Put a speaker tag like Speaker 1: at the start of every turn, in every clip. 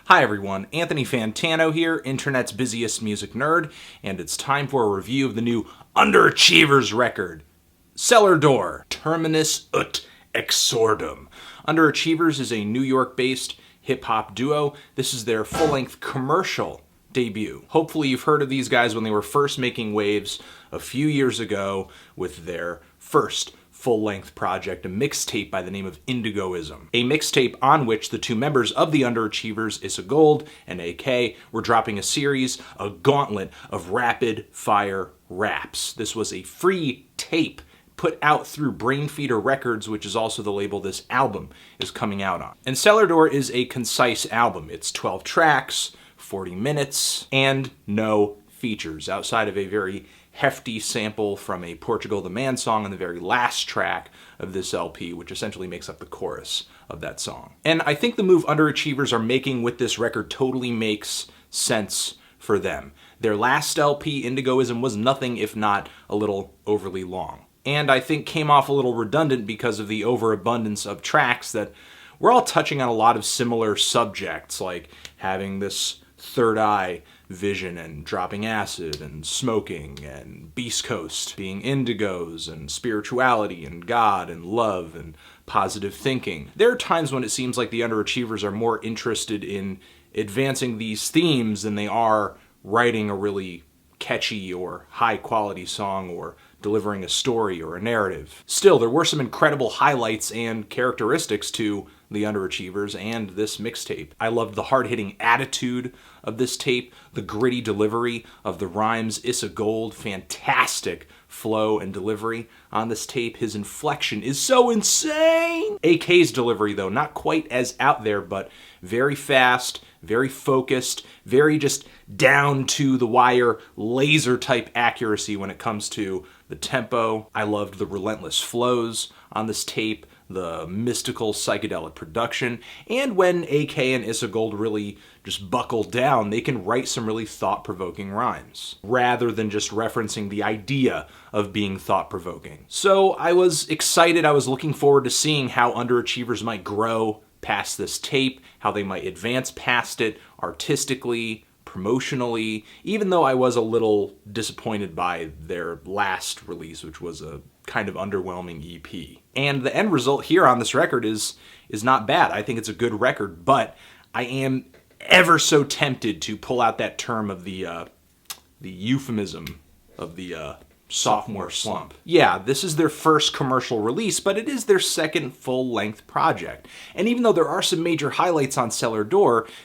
Speaker 1: Hi everyone, Anthony Fantano here, internet's busiest music nerd, and it's time for a review of the new Underachievers record, Cellar, Terminus ut Exordium. Underachievers is a New York-based hip-hop duo. This is their full-length commercial debut. Hopefully you've heard of these guys when they were first making waves a few years ago with their first full-length project, a mixtape by the name of Indigoism. A mixtape on which the two members of the Underachievers, Issa Gold and AK, were dropping a series, a gauntlet of rapid-fire raps. This was a free tape put out through Brainfeeder Records, which is also the label this album is coming out on. And Cellar is a concise album. It's 12 tracks, 40 minutes, and no features, outside of a very hefty sample from a Portugal the Man song on the very last track of this LP, which essentially makes up the chorus of that song. And I think the move Underachievers are making with this record totally makes sense for them. Their last LP, Indigoism, was nothing if not a little overly long. And I think came off a little redundant because of the overabundance of tracks that were all touching on a lot of similar subjects, like having this third eye vision and dropping acid and smoking and Beast Coast being indigos and spirituality and God and love and positive thinking. There are times when it seems like the Underachievers are more interested in advancing these themes than they are writing a really catchy or high quality song or delivering a story or a narrative. Still, there were some incredible highlights and characteristics to the Underachievers and this mixtape. I loved the hard-hitting attitude of this tape, the gritty delivery of the rhymes. Issa Gold, fantastic flow and delivery on this tape. His inflection is so insane! AK's delivery, though, not quite as out there, but very fast, very focused, very just down-to-the-wire, laser-type accuracy when it comes to the tempo. I loved the relentless flows on this tape, the mystical psychedelic production, and when AK and Issa Gold really just buckle down, they can write some really thought-provoking rhymes, rather than just referencing the idea of being thought-provoking. So I was excited, I was looking forward to seeing how Underachievers might grow past this tape, how they might advance past it artistically, promotionally, even though I was a little disappointed by their last release, which was a kind of underwhelming EP. And the end result here on this record is not bad. I think it's a good record, but I am ever so tempted to pull out that term of the euphemism of the sophomore slump. Yeah, this is their first commercial release, but it is their second full-length project. And even though there are some major highlights on Cellar,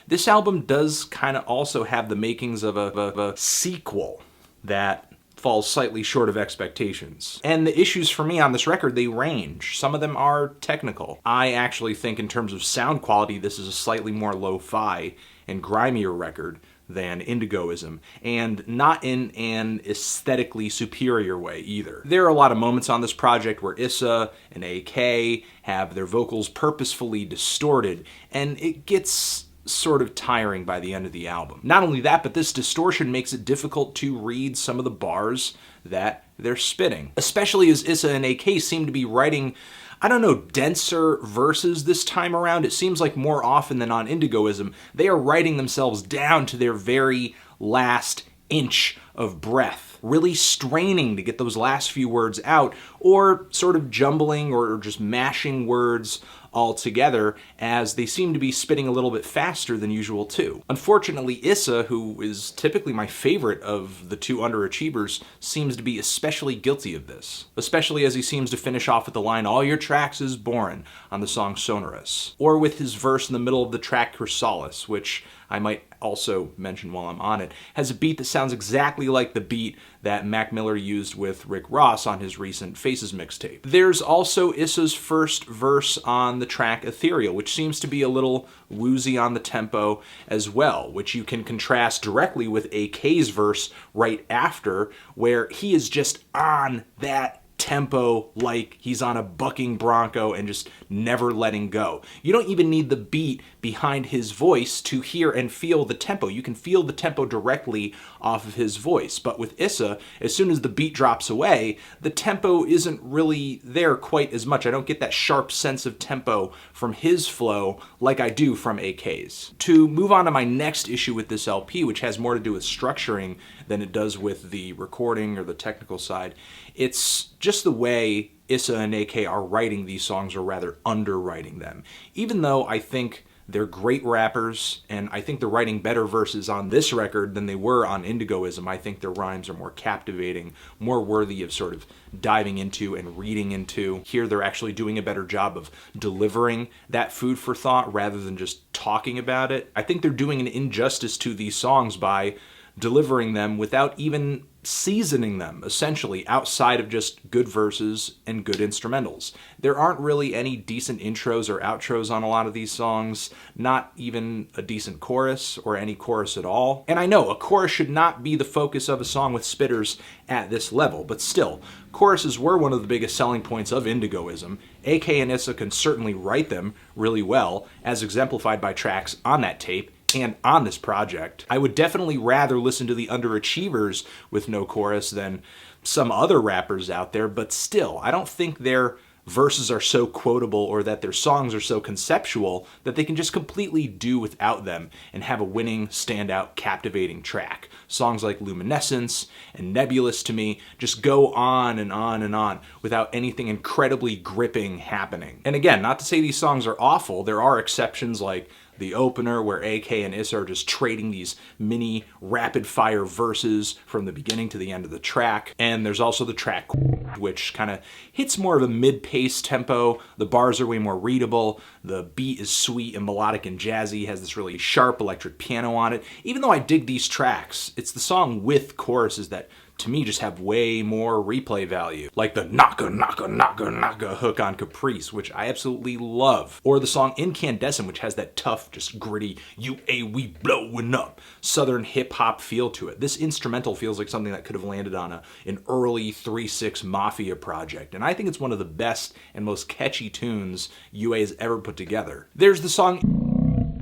Speaker 1: this album does kind of also have the makings of a sequel that falls slightly short of expectations. And the issues for me on this record, they range. Some of them are technical. I actually think in terms of sound quality, this is a slightly more lo-fi and grimier record than Indigoism, and not in an aesthetically superior way either. There are a lot of moments on this project where Issa and AK have their vocals purposefully distorted, and it gets sort of tiring by the end of the album. Not only that, but this distortion makes it difficult to read some of the bars that they're spitting, especially as Issa and AK seem to be writing, I don't know, denser verses this time around. It seems like more often than on Indigoism, they are writing themselves down to their very last inch of breath, really straining to get those last few words out, or sort of jumbling or just mashing words all together, as they seem to be spitting a little bit faster than usual too. Unfortunately, Issa, who is typically my favorite of the two Underachievers, seems to be especially guilty of this, especially as he seems to finish off with the line, "All your tracks is boring" on the song Sonorous, or with his verse in the middle of the track Chrysalis, which I might also mention while I'm on it, has a beat that sounds exactly like the beat that Mac Miller used with Rick Ross on his recent Faces mixtape. There's also Issa's first verse on the track Ethereal, which seems to be a little woozy on the tempo as well, which you can contrast directly with AK's verse right after, where he is just on that tempo like he's on a bucking bronco and just never letting go. You don't even need the beat behind his voice to hear and feel the tempo. You can feel the tempo directly off of his voice. But with Issa, as soon as the beat drops away, the tempo isn't really there quite as much. I don't get that sharp sense of tempo from his flow like I do from AK's. To move on to my next issue with this LP, which has more to do with structuring than it does with the recording or the technical side, it's just the way Issa and AK are writing these songs, or rather underwriting them. Even though I think they're great rappers, and I think they're writing better verses on this record than they were on Indigoism. I think their rhymes are more captivating, more worthy of sort of diving into and reading into. Here they're actually doing a better job of delivering that food for thought rather than just talking about it. I think they're doing an injustice to these songs by delivering them without even seasoning them, essentially, outside of just good verses and good instrumentals. There aren't really any decent intros or outros on a lot of these songs, not even a decent chorus or any chorus at all. And I know a chorus should not be the focus of a song with spitters at this level, but still, choruses were one of the biggest selling points of Indigoism. AK and Issa can certainly write them really well, as exemplified by tracks on that tape and on this project. I would definitely rather listen to the Underachievers with no chorus than some other rappers out there, but still, I don't think their verses are so quotable or that their songs are so conceptual that they can just completely do without them and have a winning, standout, captivating track. Songs like Luminescence and Nebulous, to me, just go on and on and on without anything incredibly gripping happening. And again, not to say these songs are awful, there are exceptions like the opener, where AK and Issa are just trading these mini rapid-fire verses from the beginning to the end of the track. And there's also the track, which kind of hits more of a mid-pace tempo. The bars are way more readable. The beat is sweet and melodic and jazzy, has this really sharp electric piano on it. Even though I dig these tracks, it's the song with choruses that to me just have way more replay value. Like the knocker, knocker, knocker, knocker hook on Caprice, which I absolutely love. Or the song Incandescent, which has that tough, just gritty, we blowing up, southern hip hop feel to it. This instrumental feels like something that could have landed on an early 3-6 Mafia project. And I think it's one of the best and most catchy tunes UA has ever put together. There's the song,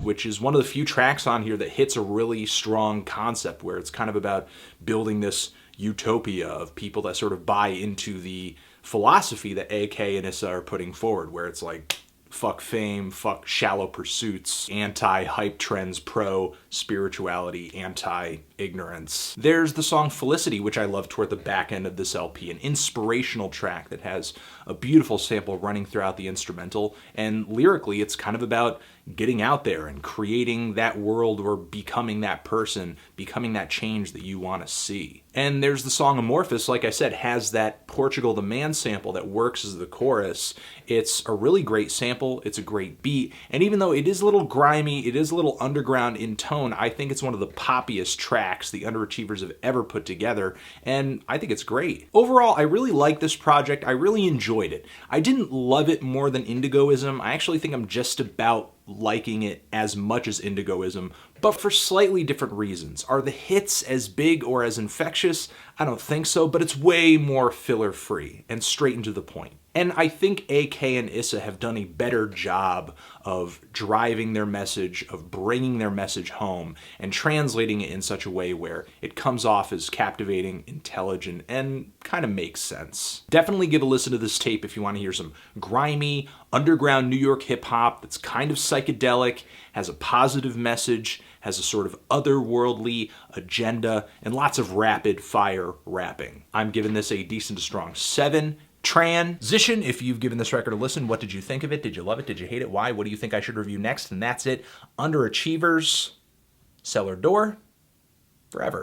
Speaker 1: which is one of the few tracks on here that hits a really strong concept, where it's kind of about building this utopia of people that sort of buy into the philosophy that AK and Issa are putting forward, where it's like, fuck fame, fuck shallow pursuits, anti-hype trends, pro-spirituality, anti-ignorance. There's the song Felicity, which I love toward the back end of this LP, an inspirational track that has a beautiful sample running throughout the instrumental, and lyrically it's kind of about getting out there and creating that world, or becoming that person, becoming that change that you want to see. And there's the song Amorphous, like I said, has that Portugal the Man sample that works as the chorus. It's a really great sample, it's a great beat, and even though it is a little grimy, it is a little underground in tone, I think it's one of the poppiest tracks the Underachievers have ever put together, and I think it's great. Overall, I really like this project, I really enjoyed it. I didn't love it more than Indigoism. I actually think I'm just about liking it as much as Indigoism, but for slightly different reasons. Are the hits as big or as infectious? I don't think so, but it's way more filler-free and straight and to the point. And I think AK and Issa have done a better job of driving their message, of bringing their message home, and translating it in such a way where it comes off as captivating, intelligent, and kind of makes sense. Definitely give a listen to this tape if you want to hear some grimy, underground New York hip-hop that's kind of psychedelic, has a positive message, has a sort of otherworldly agenda, and lots of rapid-fire rapping. I'm giving this a decent to strong 7. Transition, if you've given this record a listen, what did you think of it? Did you love it? Did you hate it? Why? What do you think I should review next? And that's it. Underachievers, Cellar Door, forever.